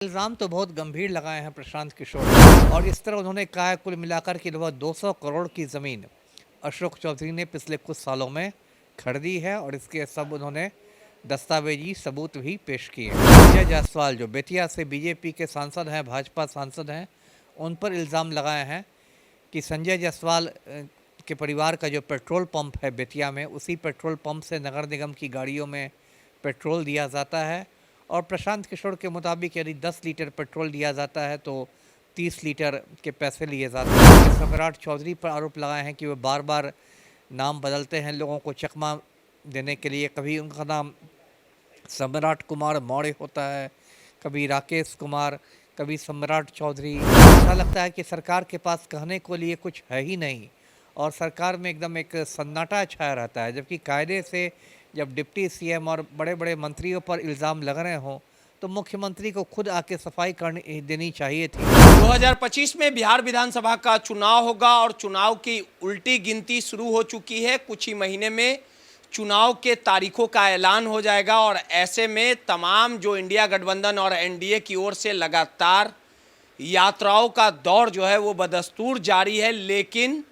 इल्ज़ाम तो बहुत गंभीर लगाए हैं प्रशांत किशोर ने और इस तरह उन्होंने कहा है कुल मिलाकर के लगभग 200 करोड़ की ज़मीन अशोक चौधरी ने पिछले कुछ सालों में खरीदी है और इसके सब उन्होंने दस्तावेजी सबूत भी पेश किए हैं। संजय जायसवाल जो बेतिया से बीजेपी के सांसद हैं, भाजपा सांसद हैं, उन पर इल्ज़ाम लगाए हैं कि संजय जायसवाल के परिवार का जो पेट्रोल पंप है बेतिया में, उसी पेट्रोल पंप से नगर निगम की गाड़ियों में पेट्रोल दिया जाता है और प्रशांत किशोर के मुताबिक यदि 10 लीटर पेट्रोल दिया जाता है तो 30 लीटर के पैसे लिए जाते हैं। सम्राट चौधरी पर आरोप लगाए हैं कि वो बार बार नाम बदलते हैं लोगों को चकमा देने के लिए। कभी उनका नाम सम्राट कुमार मौर्य होता है, कभी राकेश कुमार, कभी सम्राट चौधरी। ऐसा लगता है कि सरकार के पास कहने को लिए कुछ है ही नहीं और सरकार में एकदम एक सन्नाटा छाया रहता है, जबकि कायदे से जब डिप्टी सीएम और बड़े बड़े मंत्रियों पर इल्ज़ाम लग रहे हों तो मुख्यमंत्री को खुद आके सफाई करनी देनी चाहिए थी। 2025 में बिहार विधानसभा का चुनाव होगा और चुनाव की उल्टी गिनती शुरू हो चुकी है। कुछ ही महीने में चुनाव के तारीखों का ऐलान हो जाएगा और ऐसे में तमाम जो इंडिया गठबंधन और एनडीए की ओर से लगातार यात्राओं का दौर जो है वो बदस्तूर जारी है, लेकिन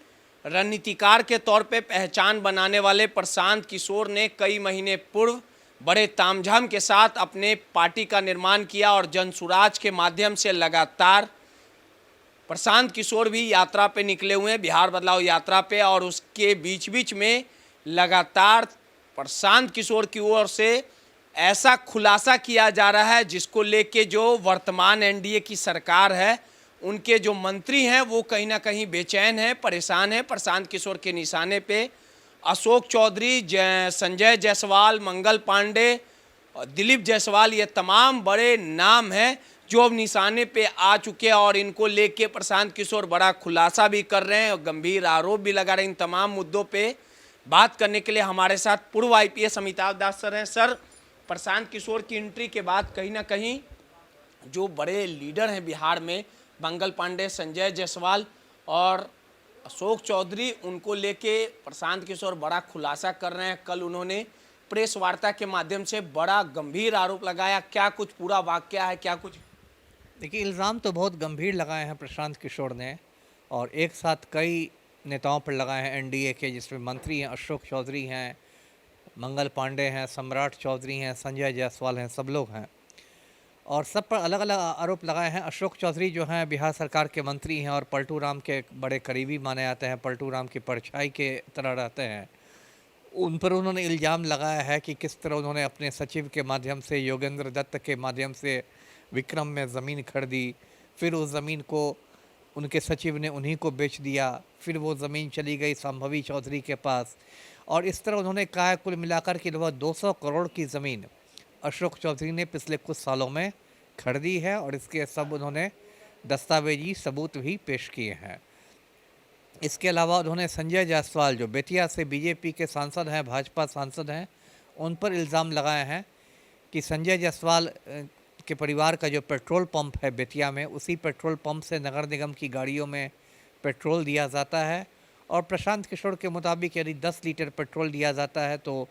रणनीतिकार के तौर पे पहचान बनाने वाले प्रशांत किशोर ने कई महीने पूर्व बड़े तामझाम के साथ अपने पार्टी का निर्माण किया और जनसुराज के माध्यम से लगातार प्रशांत किशोर भी यात्रा पे निकले हुए हैं, बिहार बदलाव यात्रा पे। और उसके बीच बीच में लगातार प्रशांत किशोर की ओर से ऐसा खुलासा किया जा रहा है जिसको लेके जो वर्तमान एनडीए की सरकार है, उनके जो मंत्री हैं वो कहीं ना कहीं बेचैन हैं, परेशान हैं। प्रशांत किशोर के निशाने पे अशोक चौधरी, संजय जायसवाल, मंगल पांडे, दिलीप जायसवाल, ये तमाम बड़े नाम हैं जो अब निशाने पे आ चुके हैं और इनको लेके प्रशांत किशोर बड़ा खुलासा भी कर रहे हैं और गंभीर आरोप भी लगा रहे हैं। इन तमाम मुद्दों पे बात करने के लिए हमारे साथ पूर्व आईपीएस अमिताभ दास सर हैं। सर, प्रशांत किशोर की एंट्री के बाद कहीं ना कहीं जो बड़े लीडर हैं बिहार में, मंगल पांडे, संजय जायसवाल और अशोक चौधरी, उनको लेके प्रशांत किशोर बड़ा खुलासा कर रहे हैं। कल उन्होंने प्रेस वार्ता के माध्यम से बड़ा गंभीर आरोप लगाया। क्या कुछ पूरा वाकया है, क्या कुछ? देखिए, इल्ज़ाम तो बहुत गंभीर लगाए हैं प्रशांत किशोर ने और एक साथ कई नेताओं पर लगाए हैं एनडीए के, जिसमें मंत्री हैं, अशोक चौधरी हैं, मंगल पांडे हैं, सम्राट चौधरी हैं, संजय जायसवाल हैं, सब लोग हैं और सब पर अलग अलग आरोप लगाए हैं। अशोक चौधरी जो हैं बिहार सरकार के मंत्री हैं और पलटू राम के बड़े करीबी माने जाते हैं, पलटू राम की परछाई के तरह रहते हैं। उन पर उन्होंने इल्ज़ाम लगाया है कि किस तरह उन्होंने अपने सचिव के माध्यम से, योगेंद्र दत्त के माध्यम से विक्रम में ज़मीन खरीदी, फिर उस ज़मीन को उनके सचिव ने उन्हीं को बेच दिया, फिर वो ज़मीन चली गई संभवी चौधरी के पास और इस तरह उन्होंने कहा है कुल मिलाकर के लगभग 200 करोड़ की ज़मीन अशोक चौधरी ने पिछले कुछ सालों में खरीदी है और इसके सब उन्होंने दस्तावेजी सबूत भी पेश किए हैं। इसके अलावा उन्होंने संजय जायसवाल जो बेतिया से बीजेपी के सांसद हैं, भाजपा सांसद हैं, उन पर इल्ज़ाम लगाए हैं कि संजय जायसवाल के परिवार का जो पेट्रोल पंप है बेतिया में, उसी पेट्रोल पंप से नगर निगम की गाड़ियों में पेट्रोल दिया जाता है और प्रशांत किशोर के मुताबिक यदि 10 लीटर पेट्रोल दिया जाता है तो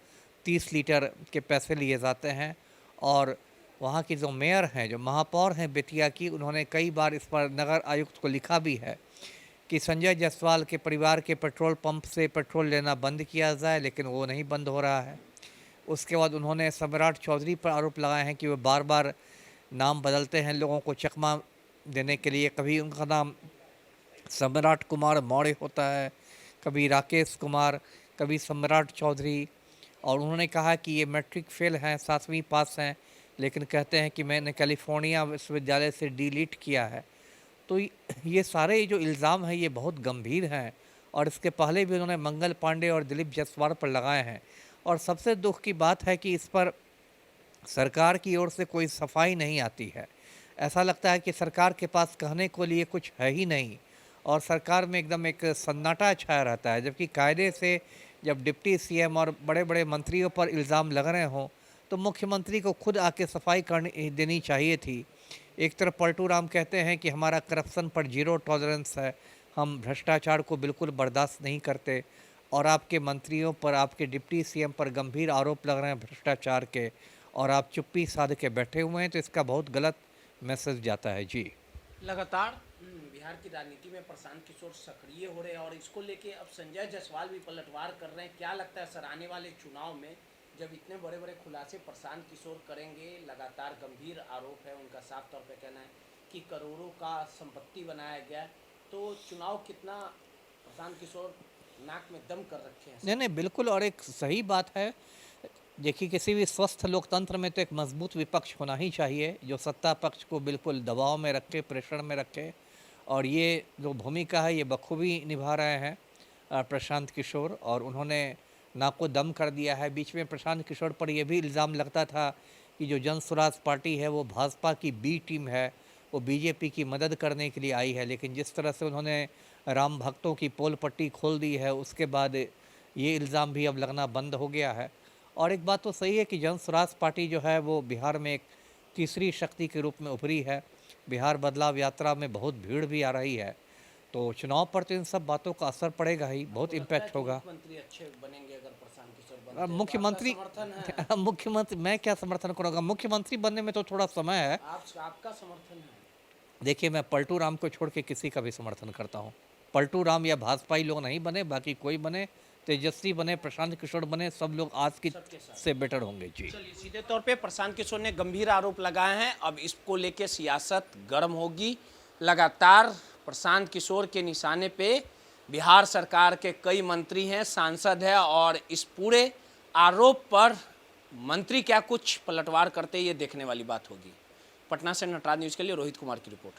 30 लीटर के पैसे लिए जाते हैं। और वहाँ की जो मेयर हैं, जो महापौर हैं बेतिया की, उन्होंने कई बार इस पर नगर आयुक्त को लिखा भी है कि संजय जायसवाल के परिवार के पेट्रोल पंप से पेट्रोल लेना बंद किया जाए, लेकिन वो नहीं बंद हो रहा है। उसके बाद उन्होंने सम्राट चौधरी पर आरोप लगाए हैं कि वो बार बार नाम बदलते हैं लोगों को चकमा देने के लिए। कभी उनका नाम सम्राट कुमार मौर्य होता है, कभी राकेश कुमार, कभी सम्राट चौधरी। और उन्होंने कहा कि ये मैट्रिक फेल हैं, 7वीं पास हैं, लेकिन कहते हैं कि मैंने कैलिफोर्निया विश्वविद्यालय से डीलिट किया है। तो ये सारे जो इल्ज़ाम हैं ये बहुत गंभीर हैं और इसके पहले भी उन्होंने मंगल पांडे और दिलीप जायसवाल पर लगाए हैं। और सबसे दुख की बात है कि इस पर सरकार की ओर से कोई सफाई नहीं आती है। ऐसा लगता है कि सरकार के पास कहने को लिए कुछ है ही नहीं और सरकार में एकदम एक सन्नाटा छाया रहता है, जबकि कायदे से जब डिप्टी सीएम और बड़े बड़े मंत्रियों पर इल्ज़ाम लग रहे हों तो मुख्यमंत्री को खुद आके सफाई करनी देनी चाहिए थी। एक तरफ पलटू राम कहते हैं कि हमारा करप्शन पर ज़ीरो टॉलरेंस है, हम भ्रष्टाचार को बिल्कुल बर्दाश्त नहीं करते और आपके मंत्रियों पर, आपके डिप्टी सीएम पर गंभीर आरोप लग रहे हैं भ्रष्टाचार के और आप चुप्पी साध के बैठे हुए हैं, तो इसका बहुत गलत मैसेज जाता है। जी। लगातार बिहार की राजनीति में प्रशांत किशोर सक्रिय हो रहे हैं और इसको लेके अब संजय जायसवाल भी पलटवार कर रहे हैं। क्या लगता है सर, आने वाले चुनाव में जब इतने बड़े बड़े खुलासे प्रशांत किशोर करेंगे, लगातार गंभीर आरोप है उनका, साफ तौर पे कहना है कि करोड़ों का संपत्ति बनाया गया है, तो चुनाव कितना प्रशांत किशोर नाक में दम कर रखे हैं? नहीं नहीं, बिल्कुल, और एक सही बात है। देखिए, किसी भी स्वस्थ लोकतंत्र में तो एक मजबूत विपक्ष होना ही चाहिए, जो सत्ता पक्ष को बिल्कुल दबाव में रखे, प्रेशर में रखे। और ये जो भूमिका है ये बखूबी निभा रहे हैं प्रशांत किशोर, और उन्होंने नाको दम कर दिया है। बीच में प्रशांत किशोर पर यह भी इल्ज़ाम लगता था कि जो जन स्वराज पार्टी है वो भाजपा की बी टीम है, वो बीजेपी की मदद करने के लिए आई है। लेकिन जिस तरह से उन्होंने राम भक्तों की पोल पट्टी खोल दी है, उसके बाद ये इल्ज़ाम भी अब लगना बंद हो गया है। और एक बात तो सही है कि जन स्वराज पार्टी जो है वो बिहार में एक तीसरी शक्ति के रूप में उभरी है। बिहार बदलाव यात्रा में बहुत भीड़ भी आ रही है, तो चुनाव पर तो इन सब बातों का असर पड़ेगा ही, बहुत इम्पैक्ट होगा। मुख्यमंत्री अच्छे बनेंगे अगर प्रशांत किशोर बनते हैं, तो मुख्यमंत्री आपका समर्थन है? मुख्यमंत्री मैं क्या समर्थन करूँगा, मुख्यमंत्री बनने में तो थोड़ा समय है। आपका समर्थन है? देखिए, मैं पलटू राम को छोड़ के किसी का भी समर्थन करता हूँ। पलटू राम या भाजपाई लोग नहीं बने, बाकी कोई बने, तेजस्वी बने, प्रशांत किशोर बने, सब लोग आज की से बेटर होंगे। जी। चलिए, सीधे तौर पे प्रशांत किशोर ने गंभीर आरोप लगाए हैं, अब इसको लेके सियासत गर्म होगी। लगातार प्रशांत किशोर के निशाने पे बिहार सरकार के कई मंत्री हैं, सांसद हैं, और इस पूरे आरोप पर मंत्री क्या कुछ पलटवार करते, ये देखने वाली बात होगी। पटना से नटराज न्यूज़ के लिए रोहित कुमार की रिपोर्ट।